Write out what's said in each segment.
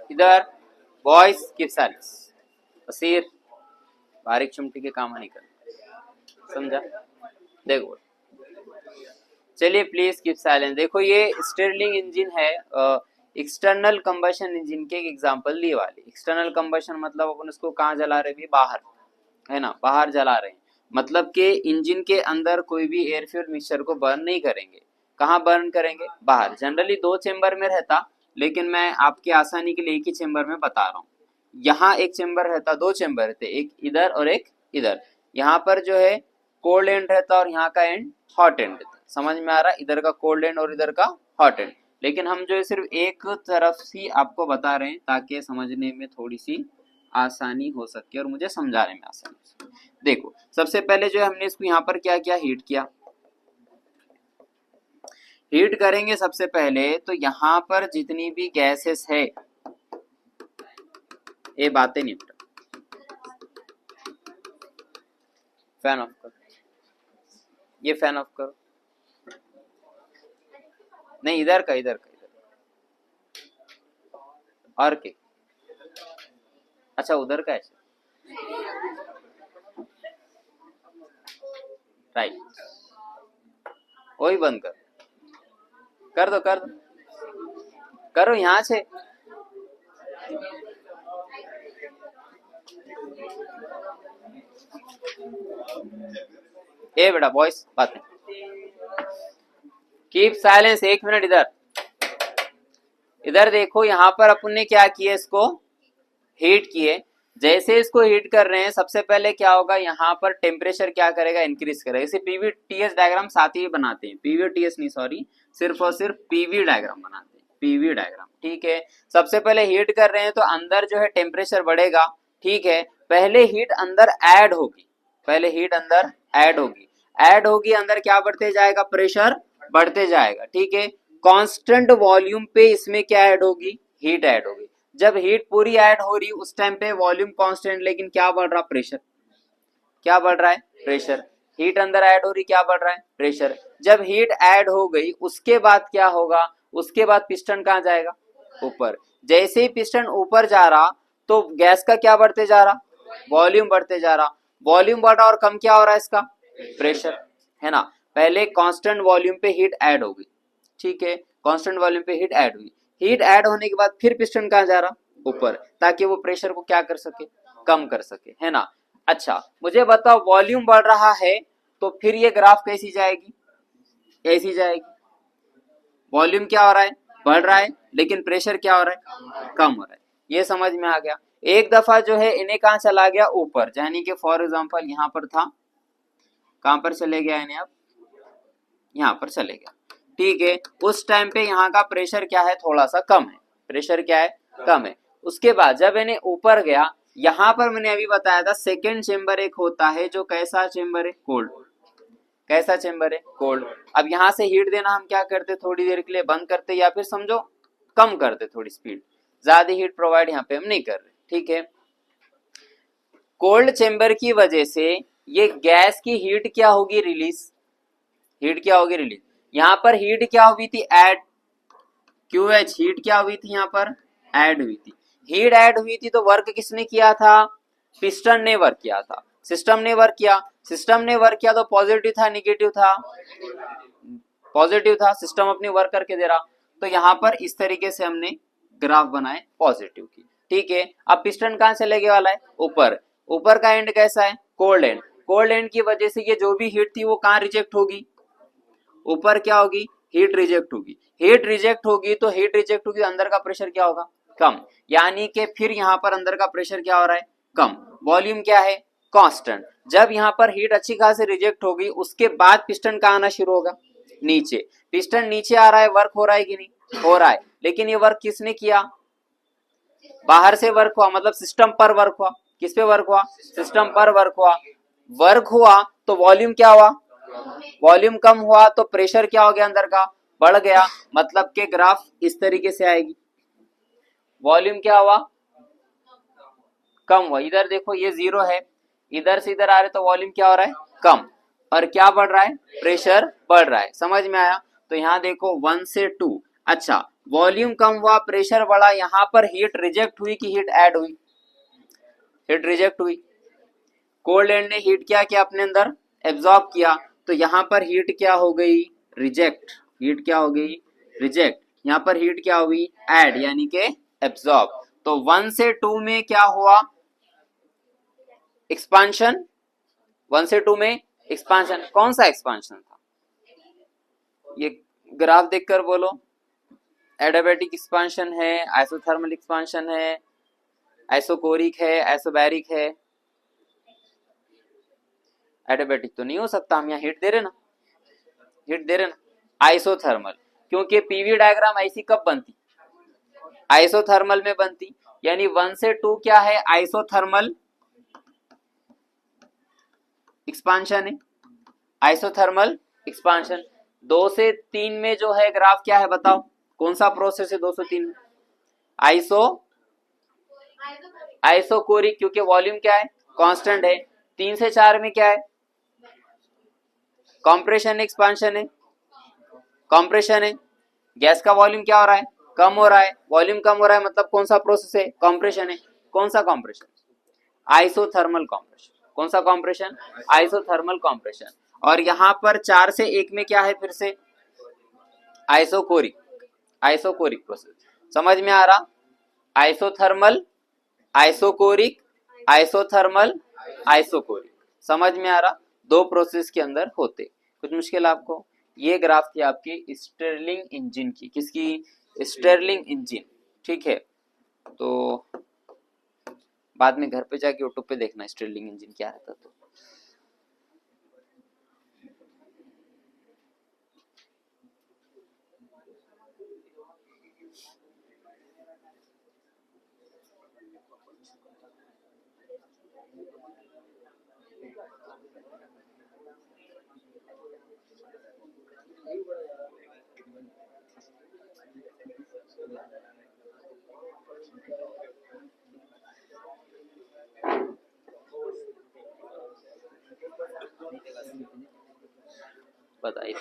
इधर boys keep silence. Bashir बारीक चिमटी के काम नहीं करना, समझा? देखो चलिए प्लीज कीप साइलेंस। देखो ये स्टर्लिंग इंजन है, एक्सटर्नल कंबशन इंजन के एग्जांपल दिए वाले। एक्सटर्नल कंबशन मतलब अपन उसको कहाँ जला रहे हैं? बाहर, है ना, बाहर जला रहे हैं। मतलब कि इंजन के अंदर कोई भी एयर फ्यूल मिक्सचर को बर्न नहीं करेंगे। कहाँ बर्न करेंगे? बाहर। जनरली 2 चेम्बर में रहता, लेकिन मैं आपकी आसानी के लिए एक ही चेम्बर में बता रहा हूँ। यहाँ एक चेम्बर रहता, 2 चेम्बर रहते, एक इधर और एक इधर। यहाँ पर जो है कोल्ड एंड रहता और यहाँ का एंड हॉट एंड रहता। समझ में आ रहा? इधर का कोल्ड एंड और इधर का हॉट एंड। लेकिन हम जो है सिर्फ एक तरफ ही आपको बता रहे हैं ताकि समझने में थोड़ी सी आसानी हो सके और मुझे समझाने में आसानी हो सके। देखो सबसे पहले जो है हमने इसको यहाँ पर क्या किया? हीट किया। हीट करेंगे सबसे पहले तो यहाँ पर जितनी भी गैसेस है, ये बातें नहीं पता। फैन ऑफ करो, ये फैन ऑफ करो। नहीं इधर का, इधर का, इधर और के, अच्छा उधर का ऐसे, राइट। वही बंद कर, कर दो, कर दो, करो यहाँ से। ए बेटा बॉयस बात नहीं, कीप साइलेंस। 1 मिनट इधर, इधर देखो। यहाँ पर अपन ने क्या किया? इसको हीट किए। जैसे इसको हीट कर रहे हैं सबसे पहले क्या होगा? यहाँ पर टेम्परेचर क्या करेगा? इंक्रीज करेगा। इसे पीवीटीएस डायग्राम साथ ही बनाते हैं, पीवीटीएस नहीं सॉरी, सिर्फ और सिर्फ पीवी डायग्राम बनाते हैं, पीवी डायग्राम। ठीक है, सबसे पहले हीट कर रहे हैं तो अंदर जो है टेम्परेचर बढ़ेगा। ठीक है, पहले हीट अंदर ऐड होगी, पहले हीट अंदर ऐड होगी, ऐड होगी अंदर क्या बढ़ते जाएगा? प्रेशर बढ़ते जाएगा। ठीक है, कांस्टेंट वॉल्यूम पे इसमें क्या ऐड होगी? हीट ऐड होगी। जब हीट पूरी ऐड हो रही उस टाइम पे वॉल्यूम कांस्टेंट, लेकिन क्या बढ़ रहा? प्रेशर। क्या बढ़ रहा है? प्रेशर। हीट अंदर ऐड हो रही, क्या बढ़ रहा है? प्रेशर। जब हीट ऐड हो गई उसके बाद क्या होगा? उसके बाद पिस्टन कहाँ जाएगा? ऊपर। जैसे ही पिस्टन ऊपर जा रहा तो गैस का क्या बढ़ते जा रहा? वॉल्यूम बढ़ते जा रहा। वॉल्यूम बढ़ रहा और कम क्या हो रहा है इसका? प्रेशर, है ना। पहले कांस्टेंट वॉल्यूम पे हीट ऐड हो गई। ठीक है, कांस्टेंट वॉल्यूम पे हीट ऐड हुई। हीट ऐड होने के बाद फिर पिस्टन कहाँ जा रहा? ऊपर, ताकि वो प्रेशर को क्या कर सके? कम कर सके, है ना। अच्छा मुझे बताओ, वॉल्यूम बढ़ रहा है तो फिर ये ग्राफ कैसी जाएगी? ऐसी जाएगी। वॉल्यूम क्या हो रहा है? बढ़ रहा है, लेकिन प्रेशर क्या हो रहा है? कम हो रहा है। ये समझ में आ गया। एक दफा जो है इन्हें कहाँ चला गया? ऊपर, यानी कि फॉर एग्जांपल यहाँ पर था, कहां पर चले गया इन्हें? अब यहाँ पर चले गया। ठीक है, उस टाइम पे यहाँ का प्रेशर क्या है? थोड़ा सा कम है। प्रेशर क्या है? कम है। उसके बाद जब इन्हें ऊपर गया, यहाँ पर मैंने अभी बताया था सेकेंड चेम्बर एक होता है जो कैसा चेम्बर है? कोल्ड। कैसा चेम्बर है? कोल्ड। अब यहाँ से हीट देना हम क्या करते? थोड़ी देर के लिए बंद करते, या फिर समझो कम करते थोड़ी स्पीड, ज्यादा हीट प्रोवाइड यहाँ पे हम नहीं कर रहे। ठीक है, कोल्ड चेम्बर की वजह से ये गैस की हीट क्या होगी? रिलीज। हीट क्या होगी? रिलीज। यहाँ पर हीट क्या हुई थी? ऐड। QH हीट क्या हुई थी? यहाँ पर ऐड हुई थी। हीट ऐड हुई थी तो वर्क किसने किया था? पिस्टन ने वर्क किया था। सिस्टम ने वर्क किया। सिस्टम ने वर्क किया तो पॉजिटिव था निगेटिव था? पॉजिटिव था। सिस्टम अपनी वर्क करके दे रहा। तो यहाँ पर इस तरीके से हमने ग्राफ बनाए पॉजिटिव की। ठीक है, अब पिस्टन कहाँ चले गए वाला है? ऊपर। ऊपर का एंड कैसा है? Cold and. कोल्ड एंड की वजह से ये जो भी हीट थी वो कहाँ रिजेक्ट होगी? ऊपर क्या होगी? हीट रिजेक्ट होगी। हीट रिजेक्ट होगी तो हीट रिजेक्ट होगी, अंदर का प्रेशर क्या होगा? कम। यानी कि फिर यहाँ पर अंदर का प्रेशर क्या हो रहा है? कम। वॉल्यूम क्या है? कांस्टेंट। जब यहाँ पर हीट अच्छी खासी रिजेक्ट होगी उसके बाद पिस्टन का आना शुरू होगा नीचे। पिस्टन नीचे आ रहा है, वर्क हो रहा है कि नहीं? हो रहा है। लेकिन ये वर्क किसने किया? बाहर से वर्क हुआ, मतलब सिस्टम पर वर्क हुआ। किस पे वर्क हुआ? सिस्टम पर वर्क हुआ। वर्क हुआ तो वॉल्यूम क्या हुआ? वॉल्यूम कम हुआ तो प्रेशर क्या हो गया? अंदर का बढ़ गया। मतलब के ग्राफ इस तरीके से आएगी। वॉल्यूम क्या हुआ? कम हुआ। इधर देखो ये 0 है, इधर से इधर आ रहे तो वॉल्यूम क्या हो रहा है? कम। और क्या बढ़ रहा है? प्रेशर बढ़ रहा है। समझ में आया? तो यहाँ देखो 1 से 2। अच्छा वॉल्यूम कम हुआ, प्रेशर बढ़ा, यहाँ पर हीट रिजेक्ट हुई कि हीट ऐड हुई? हीट रिजेक्ट हुई। कोल्ड एंड ने हीट क्या किया अपने अंदर? एब्जॉर्ब किया। तो यहाँ पर हीट क्या हो गई? रिजेक्ट। हीट क्या हो गई? रिजेक्ट। यहाँ पर हीट क्या हुई? ऐड, यानी के एब्जॉर्ब। तो 1 से 2 में क्या हुआ? एक्सपांशन। 1 से 2 में एक्सपांशन। कौन सा एक्सपांशन था? ये ग्राफ देखकर बोलो। एडियाबैटिक एक्सपांशन है, आइसोथर्मल एक्सपांशन है, आइसोकोरिक है, आइसोबैरिक है? एडियाबैटिक तो नहीं हो सकता, हम यहाँ हीट दे रहे ना, हीट दे रहे ना। आइसोथर्मल, क्योंकि पीवी डायग्राम ऐसी कब बनती? आइसोथर्मल में बनती। यानी 1 से 2 क्या है? आइसोथर्मल एक्सपांशन है, आइसोथर्मल एक्सपांशन। 2 से 3 में जो है ग्राफ क्या है बताओ? कौन सा प्रोसेस है 2 से 3 में? आइसोकोरिक, क्योंकि वॉल्यूम क्या है? कांस्टेंट है। 3 से 4 में क्या है? कंप्रेशन एक्सपांशन है, कंप्रेशन है। गैस का वॉल्यूम क्या हो रहा है? कम हो रहा है। वॉल्यूम कम हो रहा है मतलब कौन सा प्रोसेस है? कंप्रेशन है। कौन सा कंप्रेशन? Isothermal compression. कौन सा कंप्रेशन? Isothermal compression. और यहाँ पर 4 से 1 में क्या है? फिर से आइसोकोरिक, आइसोकोरिक प्रोसेस। समझ में आ रहा? Isothermal, isochoric, isothermal, isochoric. समझ में आ रहा? 2 प्रोसेस के अंदर होते। कुछ मुश्किल आपको? ये ग्राफ थी आपकी स्टर्लिंग इंजन की। किसकी? Stirling engine. ठीक है, तो बाद में घर पे जाके यूट्यूब पे देखना स्टर्लिंग इंजन क्या रहता। तो बताइए।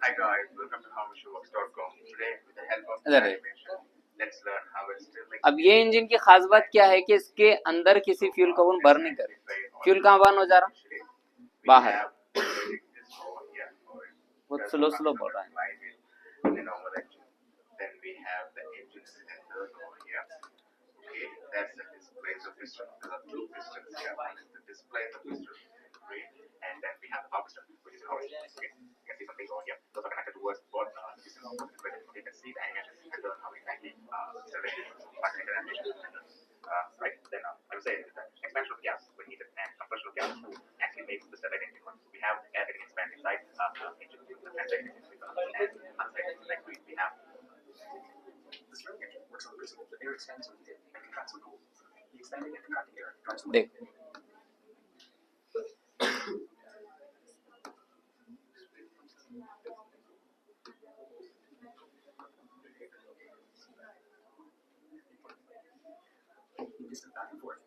Hi guys, welcome to howishworks.com. Today, with the help of अरे, animation, let's learn how it's still अब ये इंजन की खास बात क्या है कि इसके अंदर किसी फ्यूल को बर्न नहीं करे। फ्यूल कहाँ बर्न हो जा रहा? बाहर। बहुत स्लो स्लो बोल रहा है। Then we have the engine cylinder over here. Okay, that's the display of piston. There are 2 pistons here. One is the display of the piston, right? And then we have power piston, which is ours. Okay, you can see something over here. Those are connected towards both pistons. You can see the animation and learn how exactly animation. Right? Then I would say the expansion of gas when heated and compression of gas actually makes the sterile engine one. So we have air getting expanded inside engine, the inside engine, and outside like we have. This engine works on the principle that air expands when heated and contracts when cooled. The expanding and contracting air drives the देख, distant back and forth.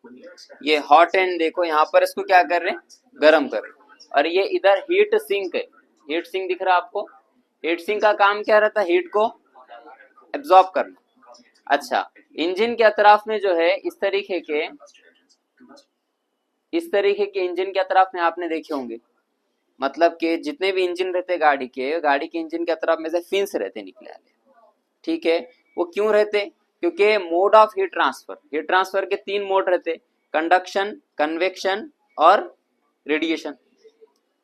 When the air expands, ये hot and देखो यहाँ पर इसको क्या कर रहे हैं? गर्म कर रहे हैं। और ये इधर हीट सिंक है। हीट सिंक दिख रहा है आपको? हीट सिंक का काम क्या रहता है? हीट को एब्जॉर्ब करना। अच्छा, इंजन के अतराफ में जो है इस तरीके के इंजन के अतराफ में आपने देखे होंगे, मतलब कि जितने भी इंजन रहते गाड़ी के इंजन के अतराफ में से फिन्स रहते निकले वाले। ठीक है, वो क्यों रहते? क्योंकि मोड ऑफ हीट ट्रांसफर के 3 मोड रहते, कंडक्शन, कन्वेक्शन और रेडिएशन।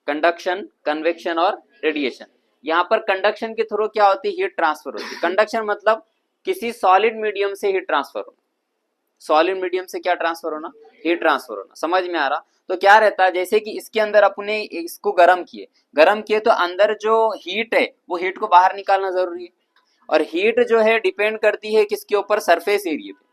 कंडक्शन, कन्वेक्शन और रेडिएशन। यहाँ पर कंडक्शन के थ्रू क्या होती है, हीट ट्रांसफर होती है। कंडक्शन मतलब किसी सॉलिड मीडियम से हीट ट्रांसफर होना। सॉलिड मीडियम से क्या ट्रांसफर होना, हीट ट्रांसफर होना। समझ में आ रहा? तो क्या रहता है, जैसे कि इसके अंदर अपने इसको गर्म किए तो अंदर जो हीट है वो हीट को बाहर निकालना जरूरी है। और हीट जो है डिपेंड करती है किसके ऊपर, सरफेस एरिया पे।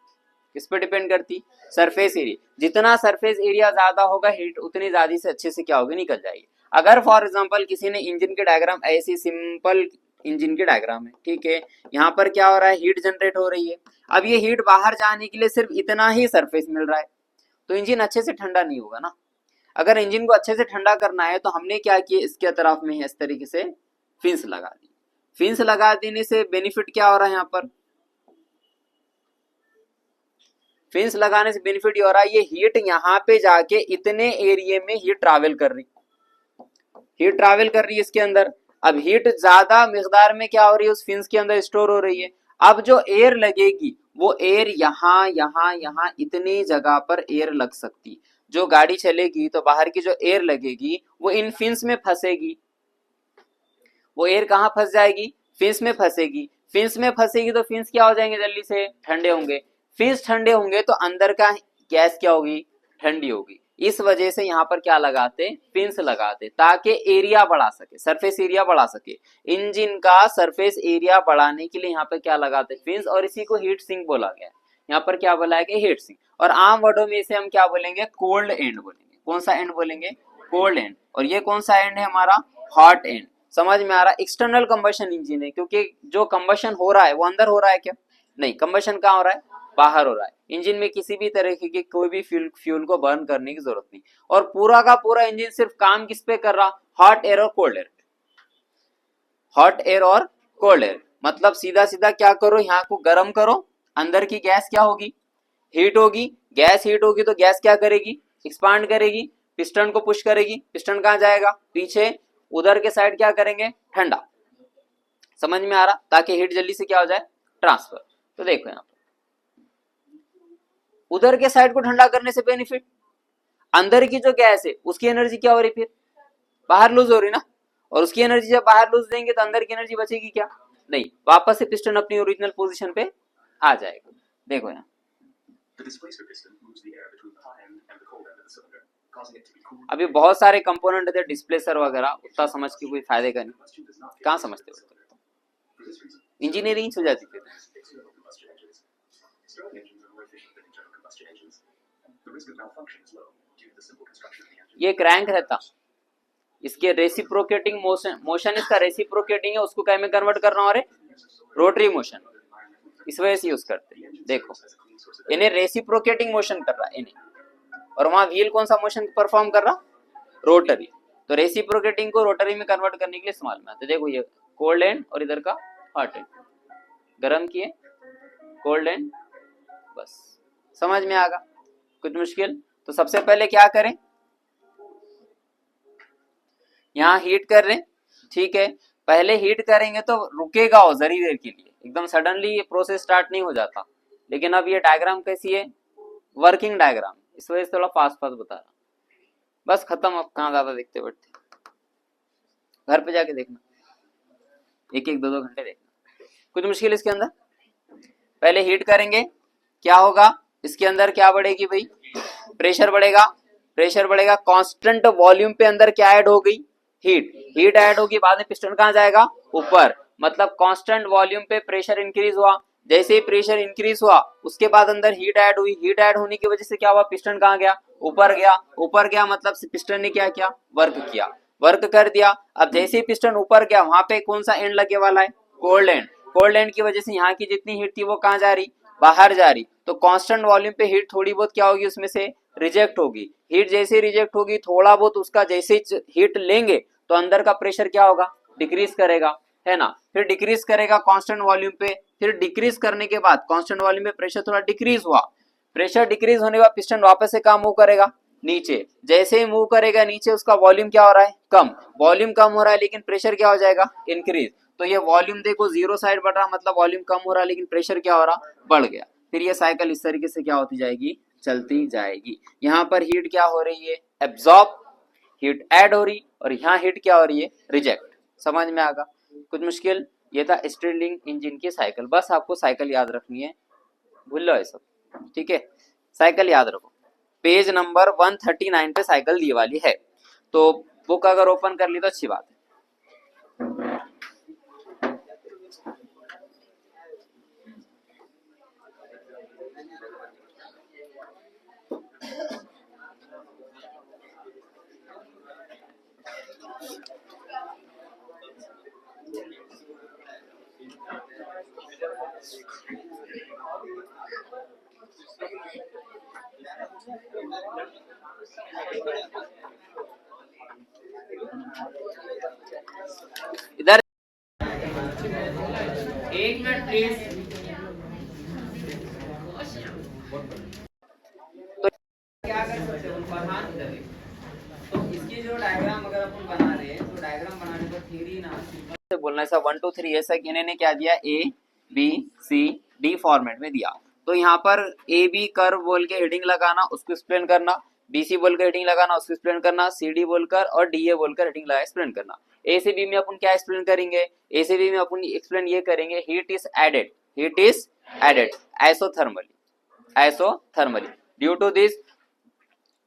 किस पे डिपेंड करती, सरफेस एरिया। जितना सरफेस एरिया ज्यादा होगा हीट उतनी ज्यादा से अच्छे से क्या होगी, निकल जाएगी। अगर फॉर एग्जांपल किसी ने इंजन के डायग्राम, ऐसी सिंपल इंजन के डायग्राम है, ठीक है, यहाँ पर क्या हो रहा है, हीट जनरेट हो रही है। अब ये हीट बाहर जाने के लिए सिर्फ इतना ही सरफेस मिल रहा है, तो इंजन अच्छे से ठंडा नहीं होगा ना। अगर इंजन को अच्छे से ठंडा करना है तो हमने क्या किया, इसके तरफ में इस तरीके से फिंस लगा दी। फिंस लगा देने से बेनिफिट क्या हो रहा है, यहाँ पर फिंस लगाने से बेनिफिट ये हो रहा है, ये हीट यहाँ पे जाके इतने एरिया में हीट ट्रैवल कर रही है इसके अंदर। अब हीट ज्यादा मिकदार में क्या हो रही है, उस फिंस के अंदर स्टोर हो रही है। अब जो एयर लगेगी वो एयर यहाँ इतनी जगह पर एयर लग सकती। जो गाड़ी चलेगी तो बाहर की जो एयर लगेगी वो इन फिंस में फंसेगी। वो एयर कहाँ फंस जाएगी, फिंस में फंसेगी। फिंस में फंसेगी तो फिंस क्या हो जाएंगे, जल्दी से ठंडे होंगे। फिंस ठंडे होंगे तो अंदर का गैस क्या होगी, ठंडी होगी। इस वजह से यहाँ पर क्या लगाते, फिंस लगाते, ताकि एरिया बढ़ा सके, सरफेस एरिया बढ़ा सके। इंजन का सरफेस एरिया बढ़ाने के लिए यहाँ पर क्या लगाते, फिंस। और इसी को हीट सिंक बोला गया है। यहाँ पर क्या बोला है, हीट सिंक। और आम वर्डों में इसे हम क्या बोलेंगे, कोल्ड एंड बोलेंगे। कौन सा एंड बोलेंगे, कोल्ड एंड। और ये कौन सा एंड है हमारा, हॉट एंड। समझ में आ रहा? एक्सटर्नल कंबशन इंजन है, क्योंकि जो कंबशन हो रहा है वो अंदर हो रहा है क्या, नहीं, कंबशन कहाँ हो रहा है, बाहर हो रहा है। इंजन में किसी भी तरह की कोई भी फ्यूल को बर्न करने की जरूरत नहीं। और पूरा का पूरा इंजन सिर्फ काम किस पे कर रहा, हॉट एयर और कोल्ड एयर। हॉट एयर और कोल्ड एयर मतलब सीधा सीधा क्या करो, यहाँ को गर्म करो, अंदर की गैस क्या होगी, हीट होगी। गैस हीट होगी तो गैस क्या करेगी, एक्सपांड करेगी, पिस्टन को पुश करेगी। पिस्टन कहाँ जाएगा, पीछे, उधर के साइड क्या करेंगे, ठंडा। समझ में आ रहा? ताकि हीट जल्दी से क्या हो जाए, ट्रांसफर। तो देखो यहाँ पर उधर के साइड को ठंडा करने से बेनिफिट, अंदर की जो गैस है उसकी एनर्जी क्या हो रही, फिर बाहर लूज हो रही ना। और उसकी एनर्जी जब बाहर लूज देंगे तो अंदर की एनर्जी बचेगी क्या, नहीं, वापस से पिस्टन अपनी ओरिजिनल पोजीशन पे आ जाएगा। देखो यहाँ अभी बहुत सारे कंपोनेंट थे, डिस्प्लेसर वगैरह, उतना समझ के कोई फायदे का नहीं। कहाँ समझते हो, इंजीनियरिंग हो जाती थी। ये क्रैंक रहता, इसके रेसिप्रोकेटिंग मोशन इसका रेसिप्रोकेटिंग है, उसको क्या में कन्वर्ट करना हो रहे, रोटरी मोशन, इस वजह से यूज करते हैं। देखो इन्हें रेसिप्रोकेटिंग मोशन कर रहा है इन्हें, और वहां व्हील कौन सा मोशन परफॉर्म कर रहा, रोटरी। तो रेसिप्रोकेटिंग को रोटरी में कन्वर्ट करने के लिए इस्तेमाल में आते। देखो ये कोल्ड एंड और इधर का हॉट एंड, गर्म किए, कोल्ड एंड, बस समझ में आगा, कुछ मुश्किल। तो सबसे पहले क्या करें, यहाँ हीट कर रहे, ठीक है, पहले हीट करेंगे तो रुकेगा वो जरी देर के लिए, एकदम सडनली ये प्रोसेस स्टार्ट नहीं हो जाता। लेकिन अब ये डायग्राम कैसी है, वर्किंग डायग्राम, इस वजह से थोड़ा फास्ट बता रहा। बस खत्म, अब कहाँ ज्यादा देखते बैठते, घर पे जाके देखना, एक एक दो घंटे देखना, कुछ मुश्किल इसके अंदर। पहले हीट करेंगे, क्या होगा इसके अंदर, क्या बढ़ेगी भाई, प्रेशर बढ़ेगा। प्रेशर बढ़ेगा, कांस्टेंट वॉल्यूम पे अंदर क्या ऐड हो गई, हीट ऐड होगी। बाद में पिस्टन कहाँ जाएगा, ऊपर, मतलब कांस्टेंट वॉल्यूम पे प्रेशर इंक्रीज हुआ। जैसे ही प्रेशर इंक्रीज हुआ उसके बाद अंदर हीट ऐड हुई। हीट ऐड होने की वजह से क्या हुआ, पिस्टन कहाँ गया, ऊपर गया। ऊपर गया मतलब पिस्टन ने क्या किया, वर्क किया, वर्क कर दिया। अब जैसे ही पिस्टन ऊपर गया वहां पे कौन सा एंड लगे वाला है, कोल्ड एंड। कोल्ड एंड की वजह से यहाँ की जितनी हीट थी वो कहाँ जा रही, बाहर जा रही। तो कांस्टेंट वॉल्यूम पे हीट थोड़ी बहुत क्या होगी, उसमें से रिजेक्ट होगी। हीट जैसे रिजेक्ट होगी, थोड़ा बहुत उसका जैसे हीट लेंगे तो अंदर का प्रेशर क्या होगा, डिक्रीज करेगा, है ना। फिर डिक्रीज करेगा कांस्टेंट वॉल्यूम पे, फिर डिक्रीज करने के बाद कांस्टेंट वॉल्यूम पे प्रेशर थोड़ा डिक्रीज हुआ। प्रेशर डिक्रीज होने के बाद पिस्टन वापस से कहाँ मूव करेगा, नीचे। जैसे ही मूव करेगा नीचे उसका वॉल्यूम क्या हो रहा है, कम। वॉल्यूम कम हो रहा है लेकिन प्रेशर क्या हो जाएगा, इंक्रीज। तो ये वॉल्यूम देखो जीरो साइड बढ़ रहा, मतलब वॉल्यूम कम हो रहा, लेकिन प्रेशर क्या हो रहा, बढ़ गया। फिर ये साइकिल इस तरीके से क्या होती जाएगी, चलती जाएगी। यहाँ पर हीट क्या हो रही है, एब्जॉर्ब, हीट ऐड हो रही, और यहाँ हीट क्या हो रही है, रिजेक्ट। समझ में आगा, कुछ मुश्किल? ये था स्टिरलिंग इंजन की साइकिल। बस आपको साइकिल याद रखनी है, भूल लो ये सब, ठीक है। साइकिल याद रखो, पेज नंबर 139 पे साइकिल दी वाली है, तो बुक अगर ओपन कर ली तो अच्छी बात है। इधर एक मिनट प्लीज। तो क्या कर सकते हो, फरहान इधर देखो। तो इसकी जो डायग्राम अगर अपन बना रहे हैं, तो डायग्राम बनाने पर थ्योरी ना सिंपल से बोलना, ऐसा 1 2 3 ऐसा कि इन्होंने क्या दिया, A B C D format में दिया। तो यहाँ पर ए बी कर्व बोल के हेडिंग लगाना, उसको एक्सप्लेन करना, बी सी बोल कर हेडिंग लगाना, उसको एक्सप्लेन करना, सी डी बोलकर और डी ए बोलकर हेडिंग लगा एक्सप्लेन करना। ए से बी में अपन क्या एक्सप्लेन करेंगे, ए से बी में अपन एक्सप्लेन ये करेंगे, heat is added, heat is added isothermally, isothermally due to this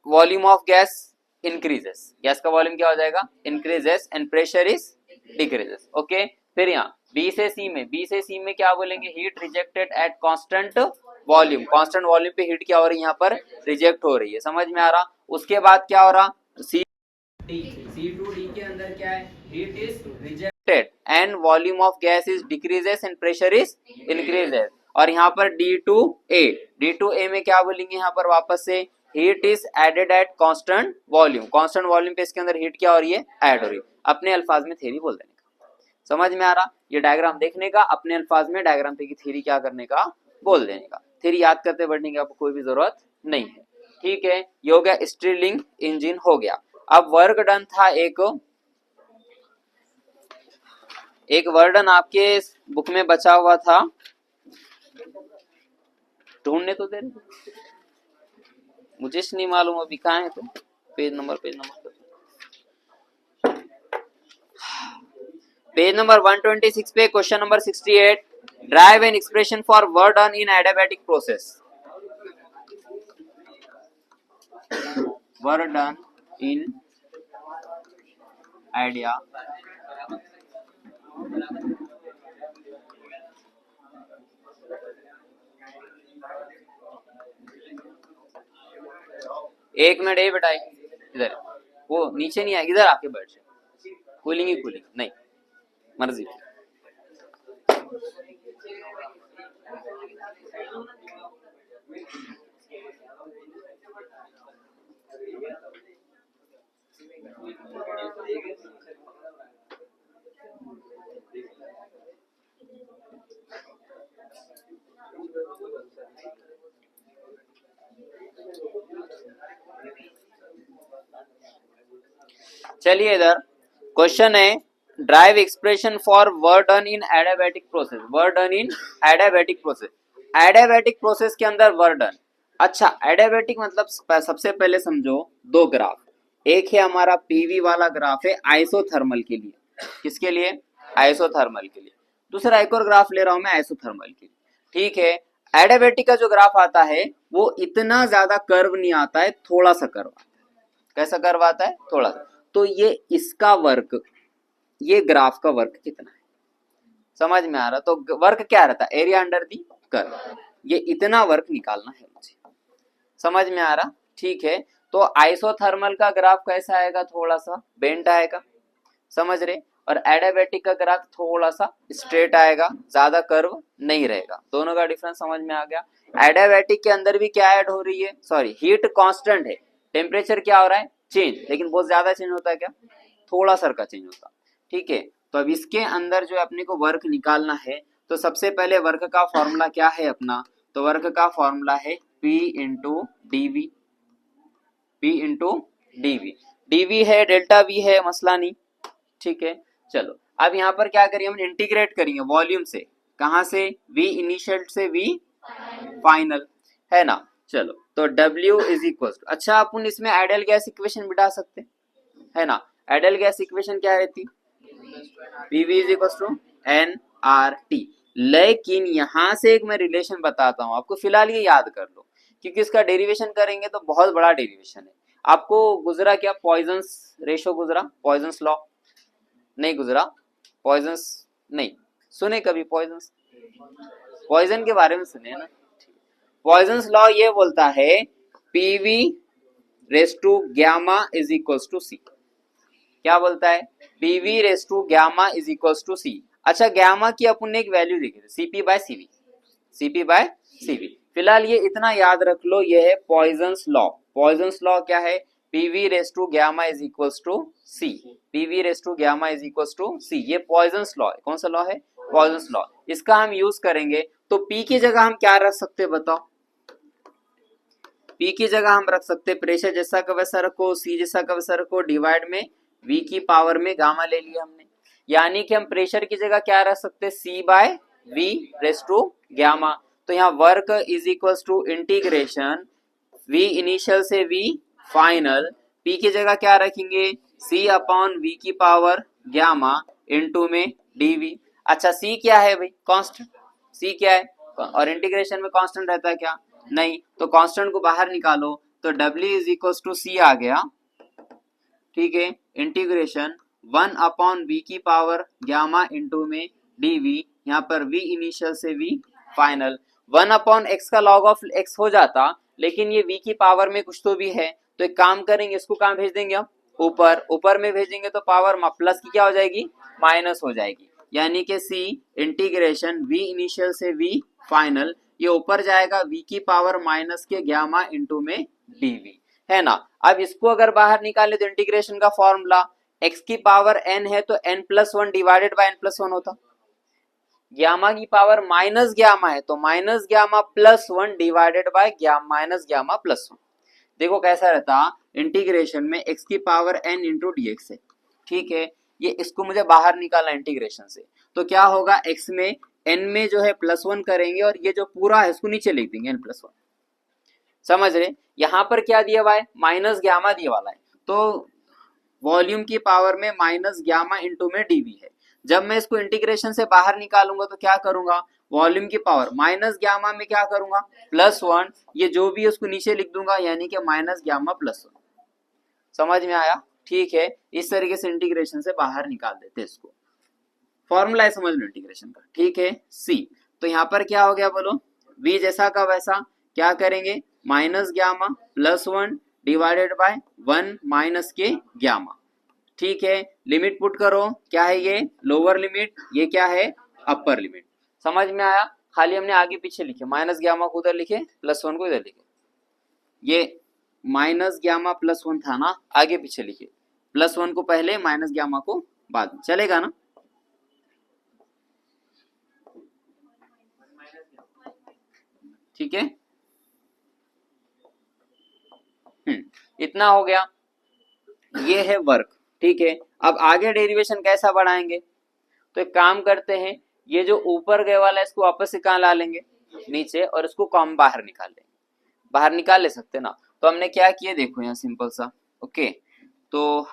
volume of gas increases, gas का वॉल्यूम क्या हो जाएगा, increases, and pressure is decreases. Okay, फिर यहाँ बी से सी में, बी से सी में क्या बोलेंगे, heat rejected eight constant volume, constant volume पे हीट क्या हो रही है, यहाँ पर रिजेक्ट हो रही है। समझ में आ रहा? उसके बाद क्या हो रहा, सी टू डी के अंदर क्या है, heat is rejected and volume of gas is decreases and pressure is increases. और यहाँ पर डी टू ए में क्या बोलेंगे, यहाँ पर वापस से heat is added at constant volume, constant volume पे इसके अंदर हीट क्या हो रही है, ऐड हो रही है। अपने अल्फाज में थ्योरी बोल देने का। समझ में आ रहा? ये डायग्राम देखने का, अपने अल्फाज में डायग्राम पे की थ्योरी क्या करने का, बोल देने का। थ्योरी याद करते बढ़ने की आपको कोई भी जरूरत नहीं है, ठीक है। ये हो गया स्टिरलिंग इंजन हो गया। अब वर्क डन था, एक वर्डन आपके बुक में बचा हुआ था, ढूंढने तो दे, मुझे नहीं मालूम अभी कहाँ है, तो पेज नंबर पेज नंबर 126 पे question number 68, drive an expression for work done in adiabatic process, work done in idea एक मिनट, ए बेटा इधर, वो नीचे नहीं आएगी, इधर आके बैठ जाए, कूलिंग ही कूलिंग नहीं, मर्जी। चलिए इधर क्वेश्चन है, drive expression for work done in adiabatic process, work done in adiabatic process. Adiabatic process के अंदर वर्क डन, अच्छा एडियाबैटिक मतलब सबसे पहले समझो दो ग्राफ, एक है हमारा पीवी वाला ग्राफ है आइसोथर्मल के लिए, किसके लिए, आइसोथर्मल के लिए। दूसरा एक और ग्राफ ले रहा हूं मैं आइसोथर्मल के लिए, ठीक है। एडियाबैटिक का जो ग्राफ आता है वो इतना ज्यादा कर्व नहीं आता है, थोड़ा सा कर्व आता है। कैसा कर्व आता है, थोड़ा सा। तो ये इसका वर्क, ये ग्राफ का वर्क कितना है, समझ में आ रहा? तो वर्क क्या रहता है, एरिया अंडर दी कर्व, ये इतना वर्क निकालना है मुझे, समझ में आ रहा? ठीक है। तो आइसोथर्मल का ग्राफ कैसा आएगा, थोड़ा सा बेंट आएगा, समझ रहे? और एडियाबैटिक का ग्राफ थोड़ा सा स्ट्रेट आएगा, ज्यादा कर्व नहीं रहेगा। दोनों का डिफरेंस समझ में आ गया। एडियाबैटिक के अंदर भी क्या ऐड हो रही है, सॉरी हीट कांस्टेंट है, टेम्परेचर क्या हो रहा है, चेंज, लेकिन बहुत ज्यादा चेंज होता है क्या, थोड़ा सा का चेंज होता, ठीक है। तो अब इसके अंदर जो अपने को वर्क निकालना है, तो सबसे पहले वर्क का फॉर्मूला क्या है अपना, तो वर्क का फॉर्मूला है P into DV, P into DV, DV है डेल्टा V है, मसला नहीं, ठीक है। चलो अब यहाँ पर क्या करेंगे, हम इंटीग्रेट करेंगे वॉल्यूम से, कहाँ से, V इनिशियल से V फाइनल, है ना। चलो तो W इज इक्वल, अच्छा अपन इसमें आइडियल गैस इक्वेशन बिठा सकते है ना। आइडियल गैस इक्वेशन क्या रहती, PV is equal to nRT। लेकिन यहां से एक मैं रिलेशन बताता हूं आपको, फिलहाल ये याद कर लो, क्योंकि इसका डेरिवेशन करेंगे तो बहुत बड़ा डेरिवेशन है। आपको गुजरा क्या, पॉइजन्स रेशो गुजरा, पॉइजन्स लॉ नहीं गुजरा, पॉइजन्स नहीं सुने कभी, पॉइजन्स, पॉइजन के बारे में सुने ना। पॉइजन्स लॉ ये बोलता है PV raise to gamma is equals to C। क्या बोलता है, PV raise to gamma is equals to C। अच्छा गामा की अपन ने एक वैल्यू लिखी थी CP by CV, CP by CV। फिलहाल ये इतना याद रख लो, ये है पॉइजन्स लॉ। पॉइजन्स लॉ क्या है, PV raise to gamma is equals to C, PV raise to gamma is equals to C। ये पॉइजन्स लॉ है, कौन सा लॉ है, पॉइजन्स लॉ। इसका हम यूज करेंगे तो P की जगह हम क्या रख सकते हैं बताओ, P की जगह हम रख सकते हैं प्रेशर जैसा का वैसा रखो, C जैसा का वैसा रखो, डिवाइड में V की पावर में गामा ले लिया हमने, यानी कि हम प्रेशर की जगह क्या रख सकते हैं, C by V raise to gamma. तो यहाँ work is equals to integration V initial से V फाइनल, P की जगह क्या रखेंगे, C अपॉन V की पावर गामा इनटू में dV। अच्छा C क्या है भाई, कांस्टेंट, C क्या है, और इंटीग्रेशन में कांस्टेंट रहता है क्या, नहीं, तो कांस्टेंट को बाहर निकालो तो W is equals to C आ गया, ठीक है, इंटीग्रेशन 1 अपॉन V की पावर गामा इंटू में dV, यहाँ पर V इनिशियल से V फाइनल। 1 अपॉन x का लॉग ऑफ x हो जाता, लेकिन ये V की पावर में कुछ तो भी है, तो एक काम करेंगे, इसको कहाँ भेज देंगे हम, ऊपर, ऊपर में भेजेंगे तो पावर प्लस की क्या हो जाएगी, माइनस हो जाएगी, यानी कि C इंटीग्रेशन V इनिशियल से V फाइनल, ये ऊपर जाएगा V की पावर माइनस के गामा इंटू में dV, है ना। अब इसको अगर बाहर निकाले तो इंटीग्रेशन का फॉर्मूला x की पावर n है तो n+1 डिवाइडेड बाय n+1 होता, गामा की पावर माइनस गामा है तो minus gamma plus 1 divided by minus gamma plus 1। देखो कैसा रहता, इंटीग्रेशन में x की पावर n इंटू dx है, ठीक है, ये इसको मुझे बाहर निकालना इंटीग्रेशन से, तो क्या होगा, x में n में जो है +1 करेंगे और ये जो पूरा है इसको नीचे लिख देंगे n+1, समझ रहे। यहाँ पर क्या दिया हुआ है, माइनस गामा दिया वाला है, तो वॉल्यूम की पावर में माइनस गामा इंटू में dV है। जब मैं इसको इंटीग्रेशन से बाहर निकालूंगा तो क्या करूंगा, वॉल्यूम की पावर माइनस गामा में क्या करूंगा, +1, ये जो भी है उसको नीचे लिख दूंगा, यानी कि माइनस गामा +1। समझ में आया, ठीक है, इस तरीके से इंटीग्रेशन से बाहर निकाल देते इसको, फॉर्मूला है समझ लो इंटीग्रेशन का, ठीक है। C तो यहाँ पर क्या हो गया बोलो, V जैसा का वैसा, क्या करेंगे, minus gamma +1 divided by 1 minus के गामा, ठीक है, लिमिट पुट करो, क्या है ये लोअर लिमिट, ये क्या है अपर लिमिट, समझ में आया। खाली हमने आगे पीछे लिखे, माइनस गामा को उधर लिखे, +1 को इधर लिखे, ये माइनस गामा +1 था ना, आगे पीछे लिखे, +1 को पहले माइनस गामा को बाद में, चलेगा ना। ठीक है, इतना हो गया, ये है वर्क, ठीक है। अब आगे डेरिवेशन कैसा बढ़ाएंगे, तो एक काम करते हैं, ये जो ऊपर गए वाला है इसको वापस से कहाँ ला लेंगे, नीचे, और इसको कम बाहर निकाल लेंगे, बाहर निकाल ले सकते ना। तो हमने क्या किया देखो यहाँ सिंपल सा, ओके, तो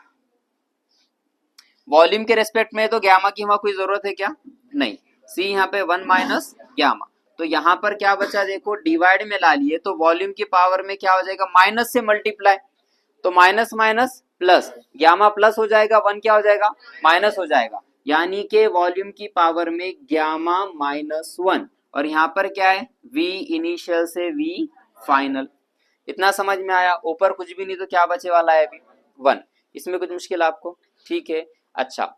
वॉल्यूम के रेस्पेक्ट में तो गामा की वहां कोई जरूरत है क्या, नहीं, C यहाँ पे 1 माइनस गामा, तो यहाँ पर क्या बचा देखो, डिवाइड में ला लिए तो वॉल्यूम की पावर में क्या हो जाएगा, माइनस से मल्टीप्लाई, तो minus minus plus, gamma plus हो जाएगा, 1 क्या हो जाएगा, माइनस हो जाएगा, यानी कि वॉल्यूम की पावर में गामा -1, और यहाँ पर क्या है, V इनिशियल से V फाइनल। इतना समझ में आया, ऊपर कुछ भी नहीं तो क्या बचे वाला है अभी 1, इसमें कुछ मुश्किल आपको, ठीक है। अच्छा,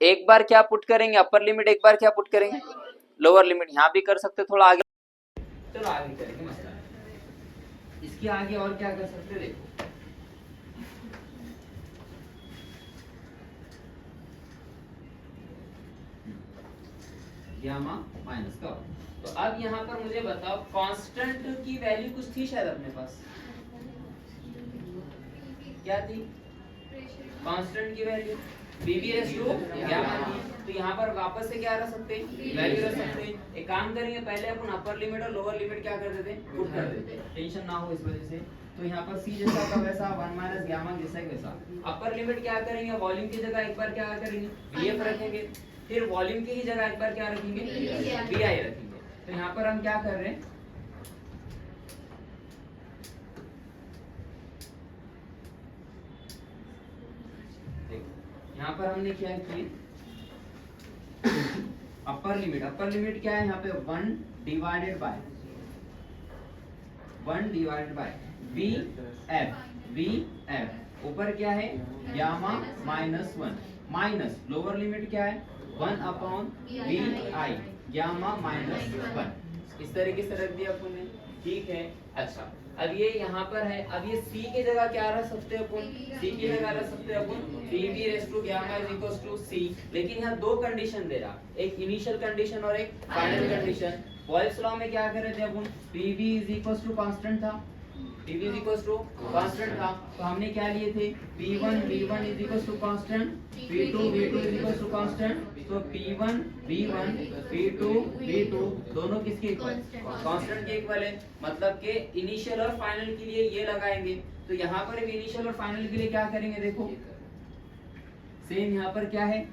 एक बार क्या पुट करेंगे अपर लिमिट, एक बार क्या पुट करेंगे लोअर लिमिट, यहाँ भी कर सकते, थोड़ा आगे, चलो आगे करेंगे मसला, इसके आगे और क्या कर सकते देखो, गामा माइनस का, तो अब यहाँ पर मुझे बताओ कांस्टेंट की वैल्यू कुछ थी शायद अपने पास, क्या थी कांस्टेंट की value, PV raise to gamma थी, तो यहाँ पर वापस से क्या रख सकते हैं, वैल्यू रख सकते हैं। एक काम करेंगे, पहले अपन अपर लिमिट और लोअर लिमिट क्या कर देते हैं, पुट कर देते हैं, टेंशन ना हो इस वजह से। तो यहाँ पर c जैसा का वैसा 1 माइनस गामा जैसा का वैसा। अपर लिमिट क्या करेंगे, वॉल्यूम की जगह एक बार क्या करेंगे, vf रखेंगे, फिर वॉल्यूम की ही जगह एक बार क्या रखेंगे, vi रखेंगे। तो यहाँ पर हम क्या कर रहे हैं, यहाँ पर हमने क्या किया, अपर लिमिट क्या है यहाँ पे 1 डिवाइडेड बाय VF ऊपर क्या है gamma minus 1 minus lower limit क्या है 1 अपॉन VI गामा माइनस 1। इस तरीके से रख दिया अपन ने, ठीक है। अच्छा अब ये यहाँ पर है, अब ये c की जगह क्या रख सकते हैं अपन, c की जगह रख सकते हैं अपन PV raise to gamma is equals to c। लेकिन यहाँ दो कंडीशन दे रहा, एक इनिशियल कंडीशन और एक फाइनल कंडीशन। बॉयल्स लॉ में क्या कर रहे थे अपन, PV is equals to constant था, PV is equals to constant था, तो हमने क्या लिए थे P1 V1 is equals to constant, P2 V2 is equals to constant. तो P1 V1 P2 V2 दोनों किसके इक्वल, कांस्टेंट के इक्वल है। मतलब के इनिशियल और फाइनल के लिए ये लगाएंगे। तो यहाँ पर भी इनिशियल और फाइनल के लिए क्या करेंगे, देखो सेम यहाँ पर क्या है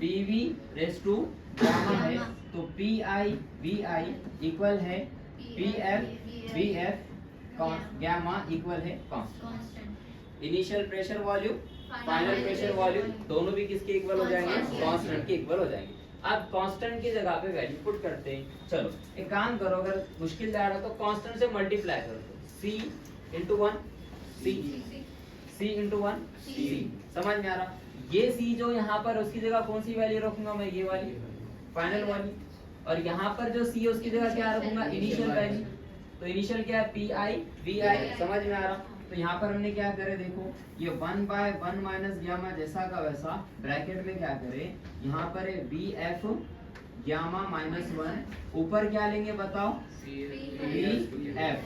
PV रेज़ टू गामा है, तो PI VI इक्वल है PF VF गामा इक्वल है constant. Initial pressure volume final pressure volume दोनों भी किसके इक्वल हो जाएंगे, कांस्टेंट के इक्वल हो जाएंगे। अब कांस्टेंट की जगह पे वैल्यू पुट करते हैं। चलो एक काम करो, अगर मुश्किल जा रहा तो कांस्टेंट से मल्टीप्लाई कर दो, c into 1 c into 1 c। समझ में आ रहा, ये c जो यहाँ पर उसकी जगह कौन सी वैल्यू रखूंगा मैं, ये वाली फाइनल वाली, और यहाँ पर जो c है उसकी जगह क्या रखूंगा, इनिशियल वैल्यू। तो इनिशियल क्या है PI VI, समझ में आ रहा। तो यहाँ पर हमने क्या करे, देखो ये 1 बाय 1 माइनस गामा जैसा का वैसा ब्रैकेट में क्या करे, यहाँ पर है VF गामा माइनस 1, ऊपर क्या लेंगे बताओ VF,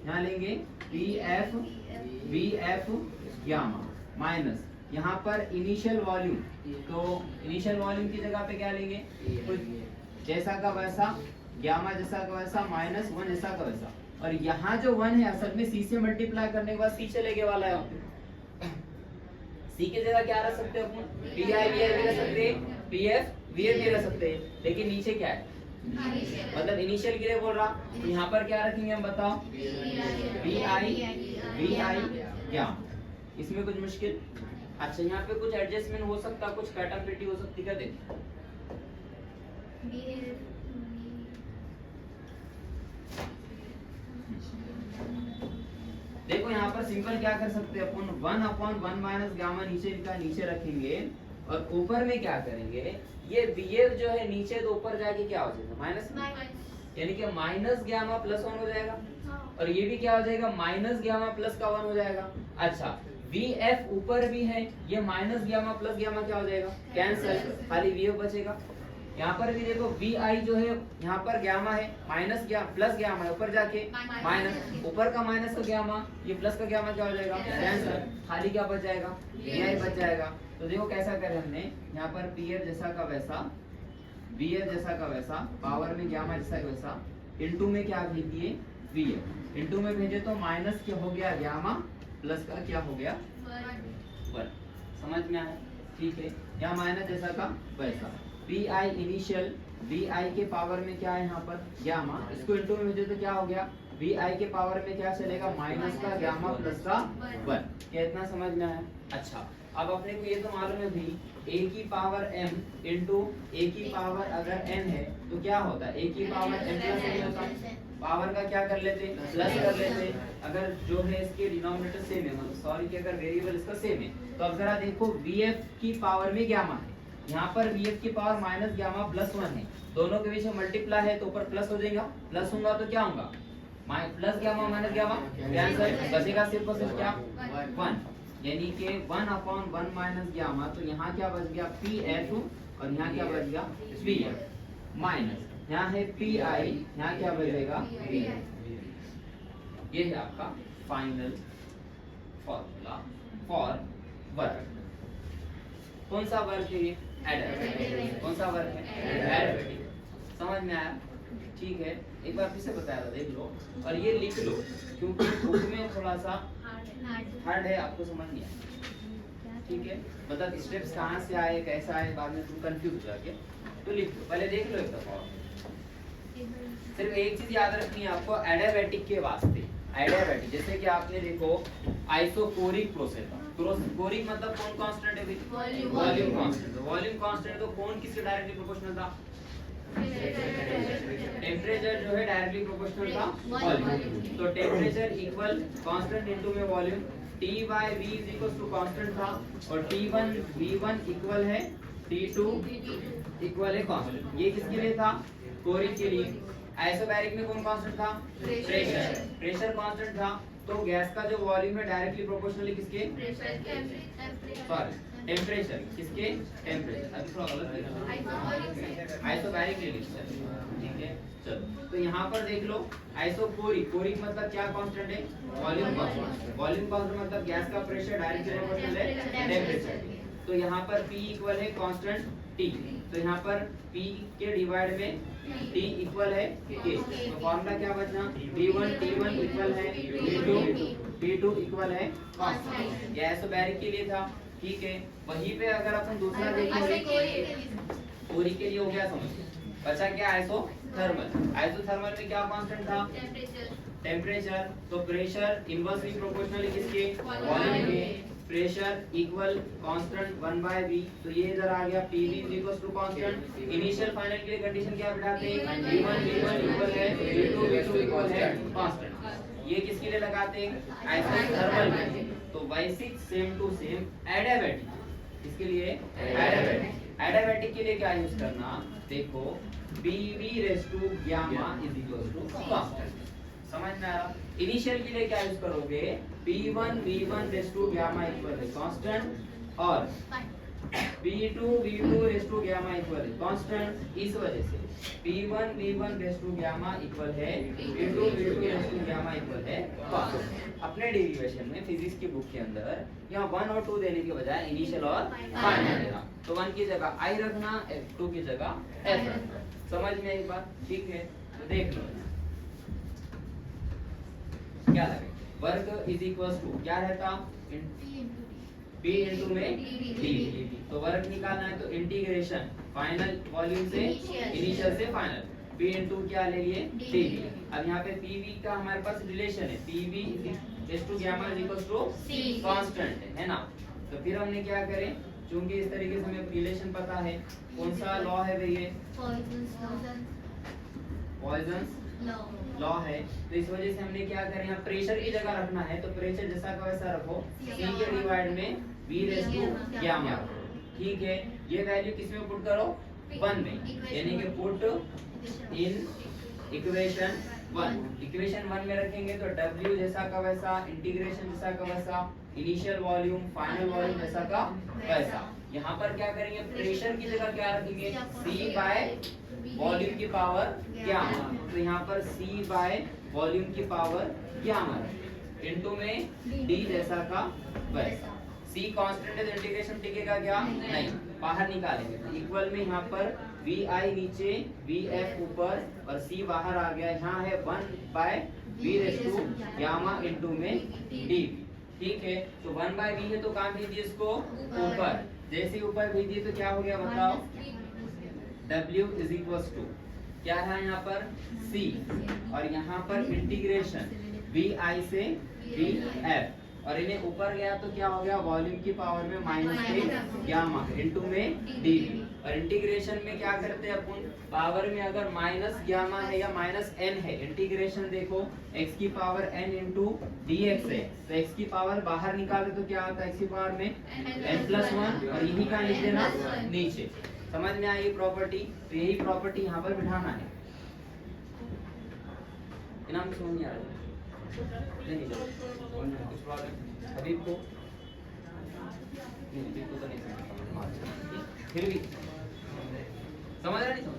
यहाँ लेंगे VF गामा माइनस यहाँ पर इनिशियल वॉल्यूम, तो इनिशियल वॉल्यूम की जगह पे क्या लेंगे, कुछ जैसा का वैसा गामा जैसा का वैसा माइनस 1 जैसा का वैसा। और यहाँ जो 1 है असल में c से मल्टीप्लाई करने के बाद c चलेगे वाला है, c की जगह क्या रख सकते हैं अपन, PI VI भी रख सकते हैं, PF VF भी रख सकते हैं। लेकिन नीचे क्या है, मतलब इनिशियल के लिए बोल रहा, तो यहाँ पर क्या रखेंगे हम बताओ, PI VI क्या, इसमें कुछ मुश्किल। अच्छा यहाँ पे कुछ एडजस्टमेंट हो सकता, कुछ कैटाबिलिटी हो सकती, क्या देखो देखो यहाँ पर सिंपल क्या कर सकते हैं अपन, 1 अपॉन 1 माइनस गामा नीचे का नीचे रखेंगे, और ऊपर में क्या करेंगे, ये VF जो है नीचे तो ऊपर जाके क्या हो जाएगा माइनस, यानी कि माइनस गामा प्लस 1 हो जाएगा, और ये भी क्या हो जाएगा माइनस गामा प्लस का 1 हो जाएगा। अच्छा VF ऊपर भी है, ये माइनस गामा प्लस गामा क्या हो जाएगा कैंसिल, खाली VF बचेगा। यहाँ पर भी देखो VI जो है यहाँ पर गामा है, माइनस प्लस गामा है, ऊपर जाके माइनस, ऊपर का माइनस का गामा, ये प्लस का गामा क्या हो जाएगा कैंसिल, खाली क्या बच जाएगा VI बच जाएगा। तो देखो कैसा करें हमने, यहाँ पर PF जैसा का वैसा VF जैसा का वैसा, पावर में गामा जैसा का वैसा, इनटू में क्या भेज दिए VF, इनटू में भेजे तो माइनस क्या हो गया गामा, प्लस का क्या हो गया 1। समझ में आया, ठीक है। यहाँ माइनस जैसा का वैसा, PI इनिशियल VI के पावर में क्या है यहाँ पर गामा, इसको इनटू में भेजे तो क्या हो गया VI के पावर में क्या चलेगा माइनस का गामा प्लस का 1। क्या इतना समझ में आया। अच्छा अब अपने को ये तो मालूम है भी a की पावर m इंटू a की पावर अगर n है तो क्या होता है a की पावर m प्लस n होता है, पावर का क्या कर लेते प्लस कर लेते, अगर जो है इसके डिनोमिनेटर सेम है, मतलब सॉरी कि अगर वेरिएबल इसका सेम है। तो अब जरा देखो VF की पावर में गामा है, यहाँ पर VF की पावर माइनस गामा प्लस 1 है, दोनों के बीच में मल्टीप्लाई है तो ऊपर प्लस हो जाएगा, प्लस होगा तो क्या होगा plus gamma minus gamma cancel, बचेगा सिर्फ और सिर्फ क्या 1, यानी कि 1 अपॉन 1 माइनस गामा। तो यहाँ क्या बच गया PF और यहाँ क्या बच गया VF माइनस यहाँ है PI, यहाँ क्या बचेगा VF। ये है आपका फाइनल फॉर्मूला फॉर वर्क। कौन सा वर्क है ये? एडिटिव। कौन सा वर्क है? एडिटिव। समझ में आया? ठीक है, एक बार फिर से बताया था, देख लो और ये लिख लो, क्योंकि बुक में थोड़ा सा हार्ड है, आपको समझ नहीं आया। ठीक है, मतलब स्टेप्स कहाँ से आए, कैसा आए, बाद में तुम कंफ्यूज हो जाओगे, तो लिख लो, पहले देख लो एक दफा। सिर्फ एक चीज याद रखनी है आपको एडियाबैटिक के वास्ते। एडियाबैटिक जैसे कि आपने देखो आइसोकोरिक प्रोसेस, कोरिक मतलब कौन कांस्टेंट है? Volume constant. तो वॉल्यूम कांस्टेंट तो कौन किसके डायरेक्टली प्रोपोर्शनल था? टेम्परेचर जो है डायरेक्टली प्रोपोर्शनल था वॉल्यूम। तो टेम्परेचर इक्वल कांस्टेंट इनटू में volume, T by V is equals to constant था, और T1 V1 इक्वल है T2 इक्वल है कांस्टेंट। ये किसके लिए था? कोरिक के लिए। आइसोबैरिक में कौन कांस्टेंट था? प्रेशर। प्रेशर कांस्टेंट था, तो गैस का जो वॉल्यूम है डायरेक्टली प्रोपोर्शनली किसके? सॉरी टेम्परेचर, किसके? टेम्परेचर। अभी थोड़ा गलत लिखा, आइसोबैरिक ले लिखा, ठीक है। चलो, तो यहाँ पर देख लो आइसोकोरिक, कोरिक मतलब क्या कांस्टेंट है? Volume constant. वॉल्यूम कांस्टेंट मतलब गैस का प्रेशर डायरेक्टली प्रोपोर्शनल है टेम्परेचर। तो यहाँ पर P इक्वल है कांस्टेंट T, तो यहाँ पर P के डिवाइड में T इक्वल है K। तो फॉर्मूला क्या बचना? T1 इक्वल है T2 इक्वल है कांस्टेंट। ये आइसोबैरिक के लिए था, ठीक है। वहीं पे अगर अपन दूसरा देखेंगे, कोरिक के लिए हो गया, समझ बचा क्या? आइसोथर्मल। आइसोथर्मल में क्या कांस्टेंट था? टेम्परेचर। तो प्रेशर इनवर्सली प्रोपोर्शनली किसके? वॉल्यूम के। Pressure equal constant 1 by V, तो ये इधर आ गया PV equals to constant. Initial final के लिए कंडीशन क्या बिठाते हैं? V1 इक्वल है V2 इक्वल है कांस्टेंट। ये किसके लिए लगाते हैं? आइसोथर्मल में। तो basic same to same adiabatic, किसके लिए? एडियाबैटिक। एडियाबैटिक के लिए क्या यूज करना? देखो PV raise to gamma is equal to constant. समझ में आ रहा? इनिशियल के लिए क्या यूज करोगे? P1 V1 raise to gamma equal है कांस्टेंट, और P2 V2 raise to gamma equal है कांस्टेंट। इस वजह से P1 V1 raise to gamma equal है P2 V2 raise to gamma equal है कांस्टेंट। अपने डेरिवेशन में फिजिक्स की बुक के अंदर यहाँ 1 और 2 देने के बजाय इनिशियल और फाइनल देना, तो 1 की जगह I रखना, 2 की जगह F रखना। समझ में एक बात? ठीक है, तो देख लो क्या लगे? वर्क इज इक्वल टू क्या रहता? P इंटू में D। तो वर्क निकालना है तो इंटीग्रेशन फाइनल वॉल्यूम से इनिशियल से फाइनल, P इंटू क्या ले लिए? D। अब यहाँ पे PV का हमारे पास रिलेशन है, PV raise to gamma is equal to constant है ना। तो फिर हमने क्या करें, चूंकि इस तरीके से हमें रिलेशन पता है, कौन सा लॉ है भाई? ये पॉइजन्स लॉ है। तो इस वजह से हमने क्या करें, यहाँ प्रेशर की जगह रखना है, तो प्रेशर जैसा का वैसा रखो, C के डिवाइड में V रेज़ टू गामा। ठीक है, ये वैल्यू किस में पुट करो? 1 में, यानी कि पुट इन इक्वेशन 1। इक्वेशन 1 में रखेंगे तो W जैसा का वैसा, इंटीग्रेशन जैसा का वैसा, इनिशियल वॉल्यूम फाइनल वॉल्यूम जैसा का वैसा। यहाँ पर क्या करेंगे? प्रेशर की जगह क्या रखेंगे? C बाय वॉल्यूम की पावर गामा। तो यहाँ पर C बाय वॉल्यूम की पावर गामा इनटू में D जैसा का वैसा। C कांस्टेंट है तो इंटीग्रेशन टिकेगा क्या? नहीं, बाहर निकालेंगे। तो इक्वल में यहाँ पर VI नीचे VF ऊपर और C बाहर आ गया। यहाँ है 1 by V raise to gamma into में D। ठीक है, तो 1 बाय V है तो कहाँ भेज दिए इसको? ऊपर। जैसे ऊपर भेज दिए तो क्या हो गया बताओ? W इज इक्वल टू क्या है यहाँ पर? C, और यहाँ पर इंटीग्रेशन VI से VF, और इन्हें ऊपर गया तो क्या हो गया? वॉल्यूम की पावर में -a गामा इनटू में dV। और इंटीग्रेशन में क्या करते हैं अपन? पावर में अगर माइनस गामा है या -n है, इंटीग्रेशन देखो x की पावर n इंटू dx है, तो x की पावर बाहर निकाले तो क्या आता है? x की पावर में n+1, और यही का लिख देना नीचे। समझ में आई ये प्रॉपर्टी? तो यही प्रॉपर्टी यहाँ पर बिठाना है। इनाम समझ नहीं आ रहा? नहीं कुछ प्रॉब्लम हबीब को? नहीं, हबीब को तो नहीं समझ, फिर भी समझ रहा? नहीं समझ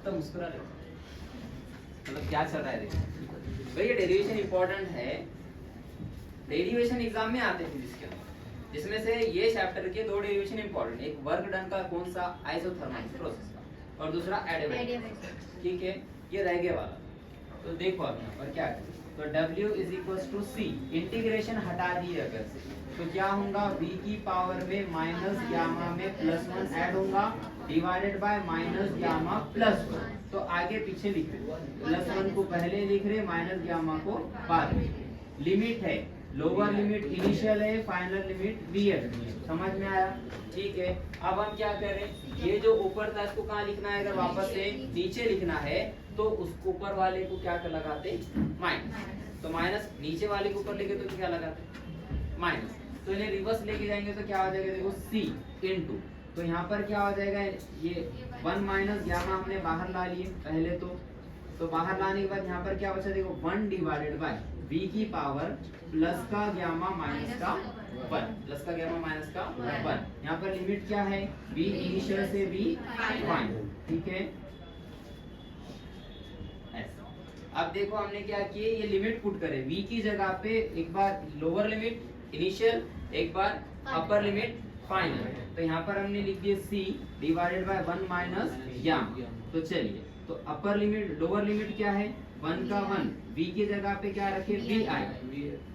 तो मुस्कुरा रहे, मतलब क्या चल रहा है? देखो भाई, ये डेरिवेशन इंपॉर्टेंट है। डेरिवेशन एग्जाम में आते हैं फिजिक्स के अंदर। इसमें से ये चैप्टर के दो डेरिवेशन इंपॉर्टेंट, एक वर्क डन का कौन सा, आइसोथर्मल प्रोसेस का, और दूसरा एडियाबैटिक, ठीक है, ये रह गया वाला। तो देखो अब यहाँ पर क्या करें, तो W is equal to C, integration हटा दिए अगर से, तो क्या होगा, V की पावर में माइनस गामा में +1 ऐड होगा डिवाइडेड बाय माइनस गामा +1। तो आगे पीछे लिख रहे, +1 को पहले लिख रहे, माइनस गामा को बाद में। लिमिट है, लोअर लिमिट इनिशियल है, फाइनल लिमिट VF, समझ में आया, ठीक है। अब हम क्या करें, ये जो ऊपर था इसको कहाँ लिखना है, अगर वापस से नीचे लिखना है तो उस ऊपर वाले को क्या कर लगाते, माइनस, तो माइनस नीचे वाले के ऊपर लेके तो क्या लगाते, माइनस, तो इन्हें रिवर्स लेके जाएंगे तो क्या हो जाएगा, देखो C इनटू, तो यहाँ पर क्या हो जाएगा, ये 1 माइनस गामा हमने बाहर ला लिए पहले, तो बाहर लाने के बाद यहाँ पर क्या बचा, देखो 1 डिवाइडेड बाय V की पावर प्लस का गामा माइनस का 1, प्लस का गामा माइनस का 1। यहाँ पर लिमिट क्या है, V इनिशियल से V फाइनल, ठीक है। अब देखो हमने क्या किए, ये लिमिट पुट करे, V की जगह पे एक बार लोअर लिमिट इनिशियल, एक बार अपर लिमिट फाइनल, तो यहाँ पर हमने लिख दिया C divided by 1 minus gamma. तो चलिए, तो अपर लिमिट लोअर लिमिट क्या है, 1 का 1, V की जगह पे क्या रखे, VI,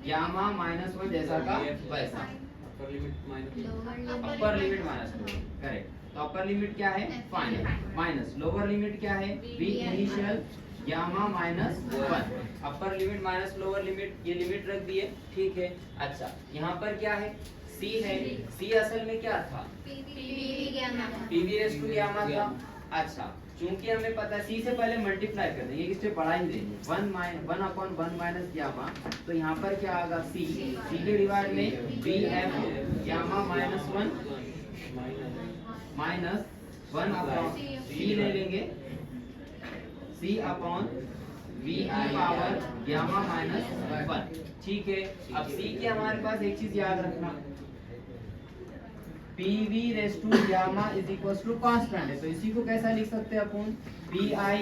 गामा -1 जैसा का वैसा, अपर लिमिट -2, करेक्ट। तो अपर लिमिट क्या है, फाइनल, माइनस लोअर लिमिट क्या है, V initial gamma -1, upper limit minus lower limit, ये लिमिट रख दिए, ठीक है। अच्छा, यहाँ पर क्या है, C है, C असल में क्या था, PV रेज़ टू गामा था। अच्छा, चूंकि हमें पता है C से पहले मल्टीप्लाई कर देंगे, किससे बढ़ा ही देंगे, 1/1 माइनस गामा, तो यहाँ पर क्या आएगा, C के डिवाइड में VF gamma -1 minus 1 upon C ले लेंगे, C अपॉन V की पावर गामा -1, ठीक है। अब C के हमारे पास एक चीज याद रखना, PV raise to gamma is equal to constant है, तो इसी को कैसा लिख सकते हैं अपन, VI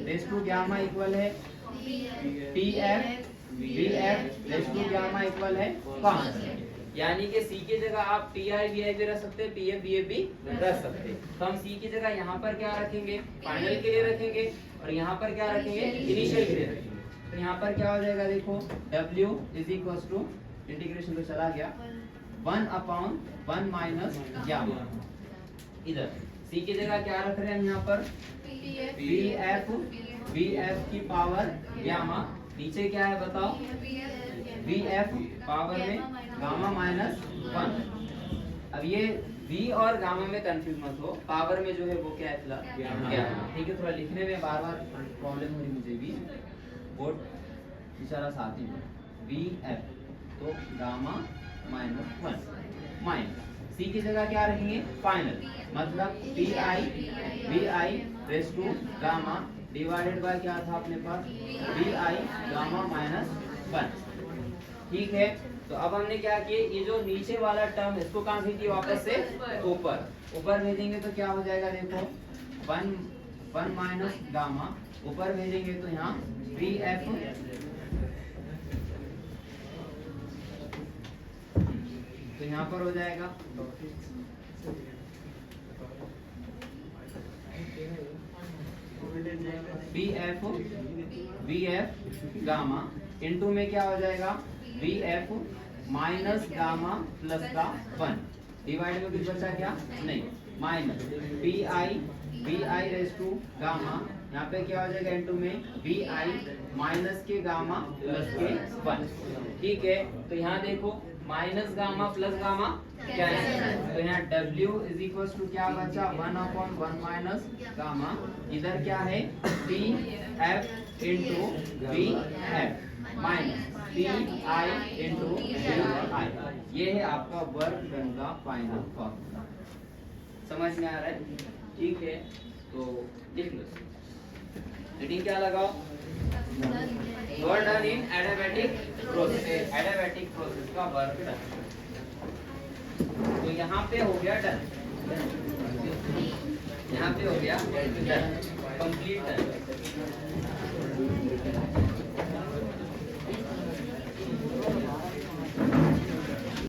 raise to gamma equal है VF raise to gamma equal है कांस्टेंट, यानी कि C की जगह आप TI VI भी रख सकते हैं, PF VF भी रख सकते हैं। तो हम C की जगह यहाँ पर क्या रखेंगे, फाइनल के लिए रखेंगे, और यहाँ पर क्या रखेंगे, इनिशियल के लिए रखेंगे। तो यहाँ पर क्या हो जाएगा, देखो W is equal to, integration तो चला गया, 1/1 माइनस गामा, इधर C की जगह क्या रख रहे हैं हम यहाँ पर, VF की पावर गामा, नीचे क्या है बताओ, VF पावर में गामा -1। अब ये V और गामा में कंफ्यूज मत हो, पावर में जो है वो क्या है, गामा, ठीक है। थोड़ा लिखने में बार बार प्रॉब्लम हो रही मुझे भी, बोर्ड इशारा साथ ही में, VF तो गामा -1 माइनस C की जगह क्या रखेंगे, फाइनल, मतलब VI raise to gamma divided by क्या था अपने पास, VI गामा -1, ठीक है। तो अब हमने क्या किए, ये जो नीचे वाला टर्म इसको कहाँ भेजिए, वापस से ऊपर भेजेंगे तो क्या हो जाएगा, देखो 1 माइनस गामा, ऊपर भेजेंगे तो यहाँ VF तो यहाँ पर हो जाएगा VF गामा इनटू में क्या हो जाएगा, VF माइनस गामा प्लस का 1 डिवाइड में कुछ बचा क्या, नहीं, minus VI raise to gamma, यहाँ पे क्या हो जाएगा, इनटू में VI माइनस के गामा प्लस के 1, ठीक है। तो यहाँ देखो माइनस गामा प्लस गामा क्या है, तो यहाँ W इज इक्वल टू क्या बचा, 1/1 माइनस गामा, इधर क्या है PF into VF minus PI into VI, ये है आपका वर्क डन का फाइनल फॉर्मूला, समझ में आ रहा है, ठीक है। तो लिख लो, रीडिंग क्या लगाओ, work done in adiabatic process का वर्क डन, तो यहाँ पे हो गया डन, यहाँ पे हो गया डन, कंप्लीट डन।